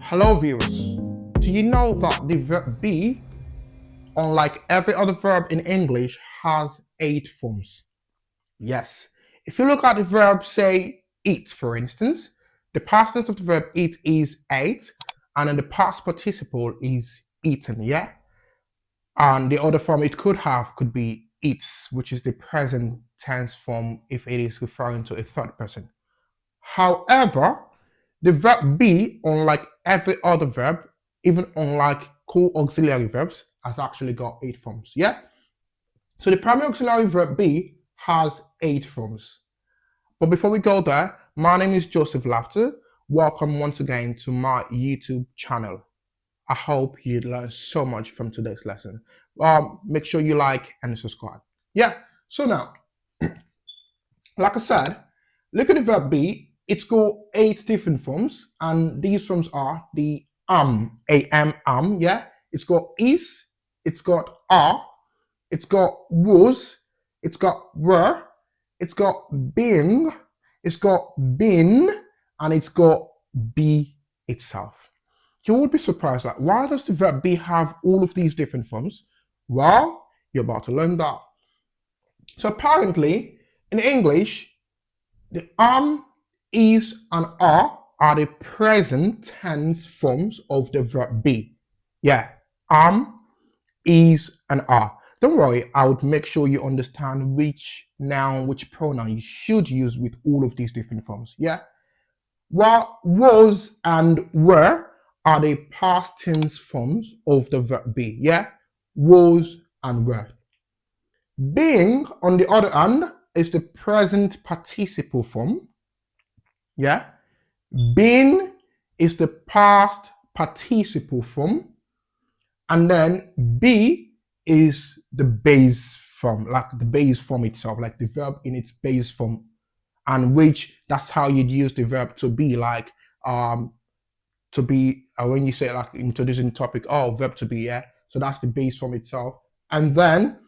Hello viewers, do you know that the verb be, unlike every other verb in English, has 8 forms? Yes. If you look at the verb, say, eat, for instance, the past tense of the verb eat is ate, and then the past participle is eaten, yeah? And the other form it could have could be eats, which is the present tense form if it is referring to a third person. However, the verb be, unlike every other verb, even unlike co-auxiliary verbs, has actually got 8 forms. Yeah? So the primary auxiliary verb be has 8 forms. But before we go there, my name is Joseph Laughter. Welcome once again to my YouTube channel. I hope you learned so much from today's lesson. Make sure you like and subscribe. Yeah, so now, like I said, look at the verb be. It's got 8 different forms, and these forms are the yeah. It's got is, it's got are, it's got was, it's got were, it's got being, it's got been, and it's got be itself. You would be surprised, like, why does the verb be have all of these different forms? Well, you're about to learn that. So apparently, in English, the is, and are the present tense forms of the verb be. Yeah, is, and are. Don't worry, I would make sure you understand which noun, which pronoun you should use with all of these different forms. Yeah. While was and were are the past tense forms of the verb be. Yeah. Was and were. Being, on the other hand, is the present participle form. Yeah. Been is the past participle form. And then be is the base form, like the base form itself, like the verb in its base form. And which, that's how you'd use the verb to be, like to be, when you say, like, introducing the topic, oh, verb to be, yeah. So that's the base form itself. And then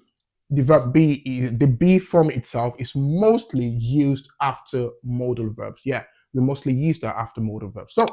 the verb be, the be form itself is mostly used after modal verbs. Yeah, we mostly use that after modal verbs. So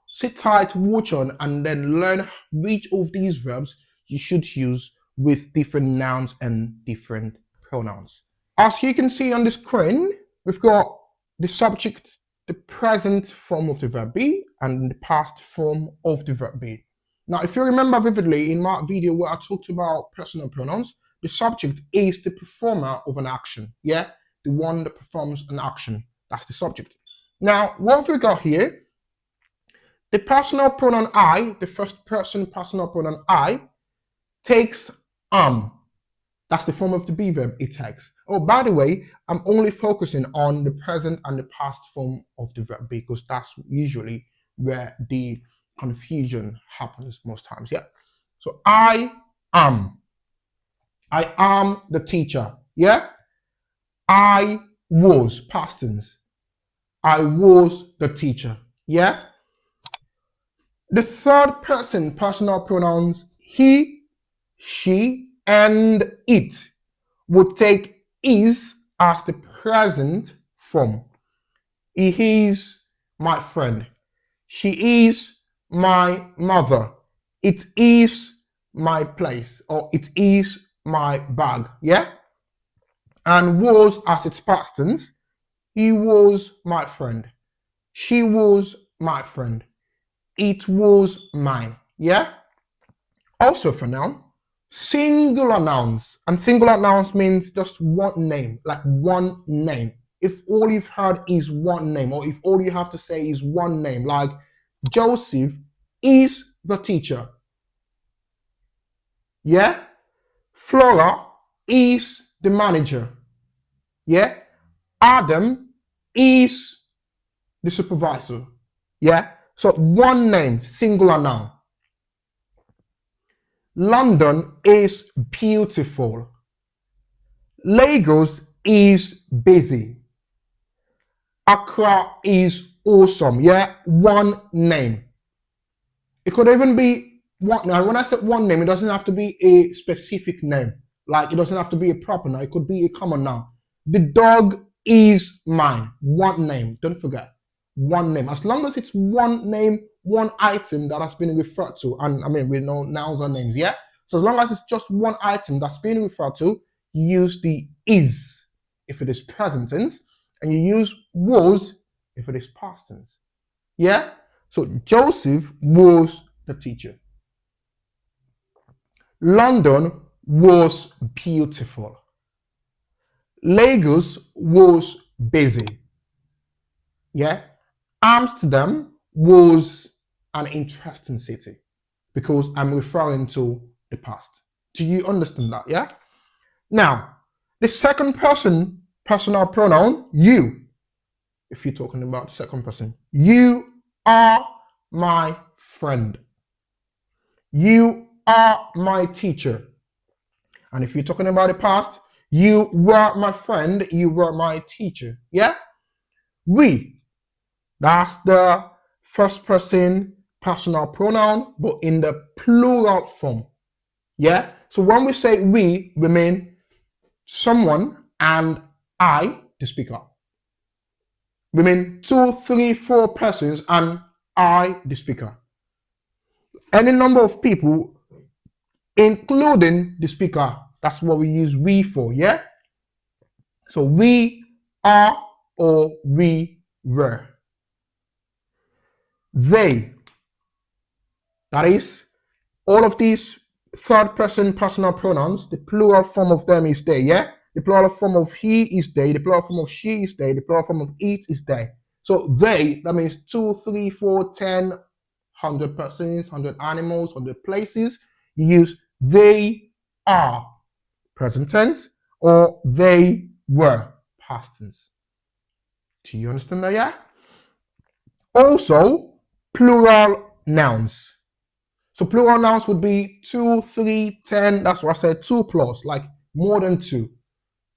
sit tight, watch on, and then learn which of these verbs you should use with different nouns and different pronouns. As you can see on the screen, we've got the subject, the present form of the verb be, and the past form of the verb be. Now, if you remember vividly in my video where I talked about personal pronouns, the subject is the performer of an action. Yeah, the one that performs an action. That's the subject. Now, what have we got here? The personal pronoun I, the first person personal pronoun I, takes That's the form of the be verb it takes. Oh, by the way, I'm only focusing on the present and the past form of the verb be because that's usually where the confusion happens most times. Yeah. So I am. I am the teacher. Yeah. I was, past tense. I was the teacher. Yeah. The third person personal pronouns he, she, and it would take is as the present form. He is my friend. She is my mother. It is my place, or it is my bag. Yeah? And was as its past tense. He was my friend. She was my friend. It was mine. Yeah? Also for noun, singular nouns. And singular nouns means just one name, like one name. If all you've heard is one name, or if all you have to say is one name, like Joseph is the teacher. Yeah? Flora is the manager. Yeah? Adam is the supervisor. Yeah? So one name, singular noun. London is beautiful. Lagos is busy. Accra is awesome. Yeah, one name. It could even be one. Now, when I said one name, it doesn't have to be a specific name. Like, it doesn't have to be a proper noun. It could be a common noun. The dog is mine. One name. Don't forget. One name. As long as it's one name, one item that has been referred to, and I mean, we know nouns and names, yeah? So as long as it's just one item that's being referred to, you use the is if it is present tense, and you use was if it is past tense, yeah? So Joseph was the teacher. London was beautiful. Lagos was busy. Yeah. Amsterdam was an interesting city because I'm referring to the past. Do you understand that? Yeah. Now, the second person personal pronoun, you. If you're talking about the second person, you are my friend. You are my teacher. And if you're talking about the past, you were my friend, you were my teacher. Yeah? We, that's the first person personal pronoun, but in the plural form. Yeah? So when we say we mean someone and I, the speaker. We mean 2, 3, 4 persons and I, the speaker. Any number of people, including the speaker. That's what we use we for, yeah? So we are or we were. They, that is, all of these third person personal pronouns, the plural form of them is they, yeah? The plural form of he is they, the plural form of she is they, the plural form of it is they. So they, that means 2, 3, 4, 10, 100 persons, 100 animals, 100 places. You use they are, present tense, or they were, past tense. Do you understand that, yeah? Also, plural nouns. So plural nouns would be 2, 3, 10. That's what I said, 2 plus, like more than 2.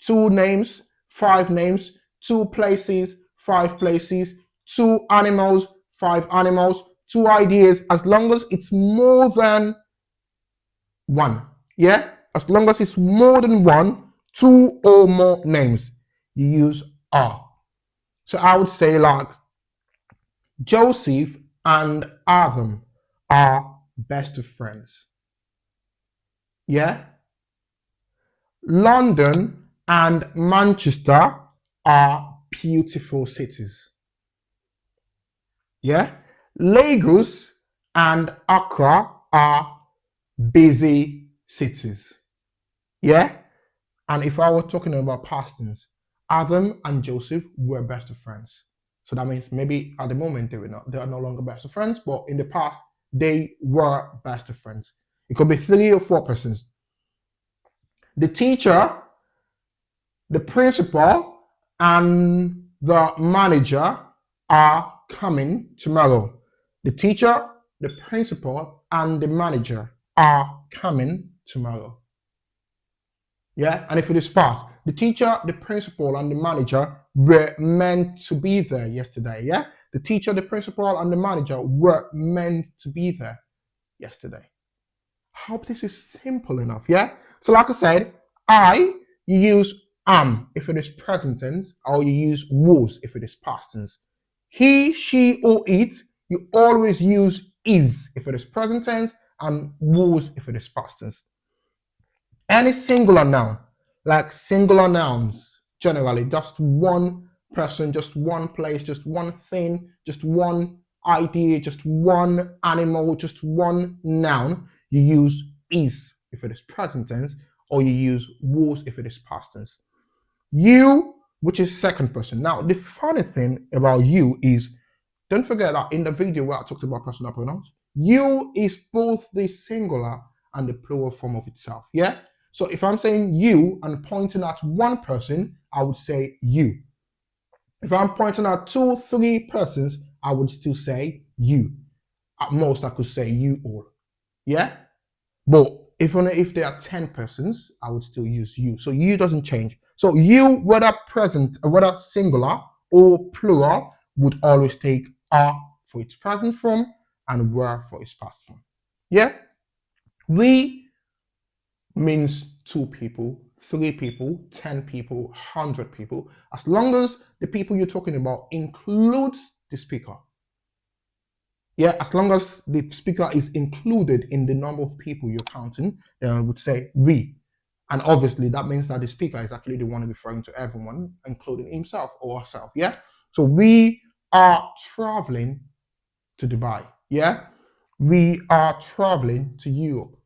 2 names, 5 names, 2 places, 5 places, 2 animals, 5 animals, 2 ideas, as long as it's more than 1. Yeah? As long as it's more than 1, 2 or more names, you use are. So I would say like Joseph and Adam are best of friends. Yeah? London and Manchester are beautiful cities. Yeah? Lagos and Accra are busy cities. Yeah? And if I were talking about past tense, Adam and Joseph were best of friends. So that means maybe at the moment they are no longer best of friends, but in the past they were best of friends. It could be 3 or 4 persons. The teacher, the principal, and the manager are coming tomorrow. The teacher, the principal, and the manager are coming tomorrow. Yeah, and if it is past, the teacher, the principal, and the manager were meant to be there yesterday. Yeah, the teacher, the principal, and the manager were meant to be there yesterday. I hope this is simple enough. Yeah, so like I said, you use am if it is present tense, or you use was if it is past tense. He, she, or it, you always use is if it is present tense, and was if it is past tense. Any singular noun, like singular nouns, generally just one person, just one place, just one thing, just one idea, just one animal, just one noun, you use is if it is present tense, or you use was if it is past tense. You, which is second person. Now, the funny thing about you is, don't forget that in the video where I talked about personal pronouns, you is both the singular and the plural form of itself. Yeah? So if I'm saying you and pointing at one person, I would say you. If I'm pointing at 2, 3 persons, I would still say you. At most, I could say you all. Yeah? But if there are 10 persons, I would still use you. So you doesn't change. So you, whether present, whether singular or plural, would always take are for its present form and were for its past form. Yeah? We means 2 people, 3 people, 10 people, 100 people, as long as the people you're talking about includes the speaker. Yeah, as long as the speaker is included in the number of people you're counting, then I would say we. And obviously that means that the speaker is actually the one referring to everyone, including himself or herself. Yeah. So we are traveling to Dubai. Yeah. We are traveling to Europe.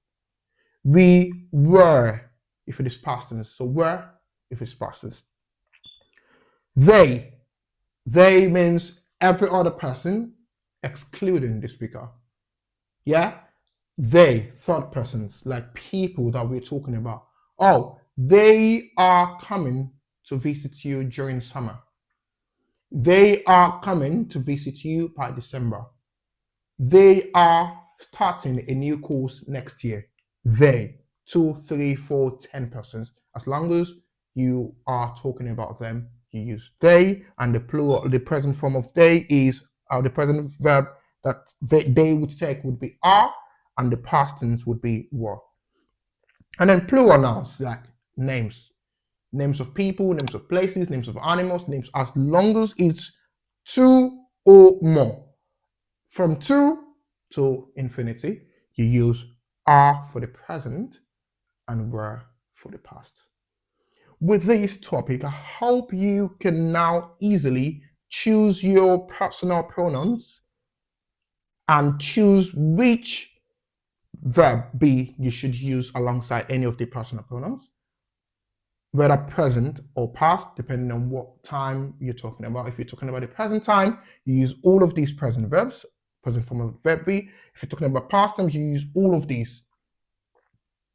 We were, if it is past tense. So were, if it's past tense. They. They means every other person excluding the speaker. Yeah. They, third persons, like people that we're talking about. Oh, they are coming to visit you during summer. They are coming to visit you by December. They are starting a new course next year. They, two, three, four, 10 persons. As long as you are talking about them, you use they, and the plural, the present form of they is the present verb that they would take would be are, and the past tense would be were. And then plural nouns like names, names of people, names of places, names of animals, names, as long as it's two or more. From two to infinity, you use are for the present and were for the past. With this topic, I hope you can now easily choose your personal pronouns and choose which verb be you should use alongside any of the personal pronouns, whether present or past, depending on what time you're talking about. If you're talking about the present time, you use all of these present verbs, present form of verb be. If you're talking about past tense, you use all of these.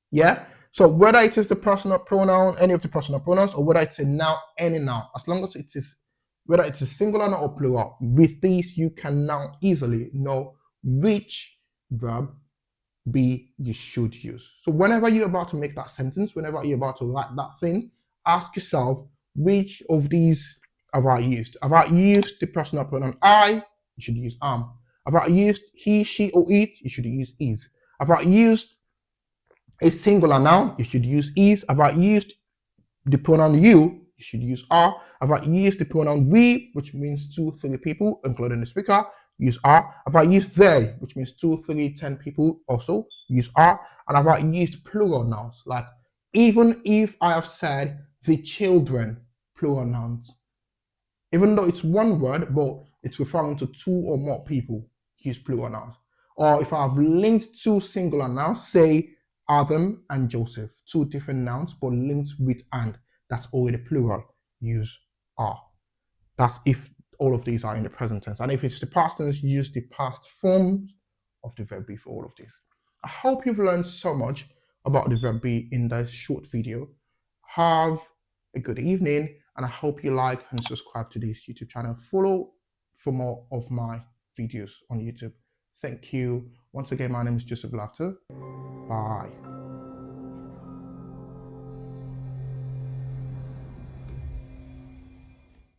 Yeah. So whether it is the personal pronoun, any of the personal pronouns, or whether it's a noun, any noun, as long as it is, whether it's a singular noun or plural, with these you can now easily know which verb be you should use. So whenever you're about to make that sentence, whenever you're about to write that thing, ask yourself, which of these have I used? Have I used the personal pronoun I? You should use am. Have I used he, she, or it? You should use is. Have I used a singular noun? You should use is. Have I used the pronoun you? You should use are. Have I used the pronoun we, which means two, three people, including the speaker? Use are. Have I used they, which means two, three, 10 people, also use are. And have I used plural nouns? Like, even if I have said the children, plural nouns, even though it's one word, but it's referring to two or more people, use plural nouns. Or if I've linked two singular nouns, say Adam and Joseph, two different nouns, but linked with and, that's already plural, use are. That's if all of these are in the present tense. And if it's the past tense, use the past forms of the verb be for all of these. I hope you've learned so much about the verb be in this short video. Have a good evening, and I hope you like and subscribe to this YouTube channel. Follow for more of my videos on YouTube. Thank you. Once again, my name is Joseph Laughter. Bye.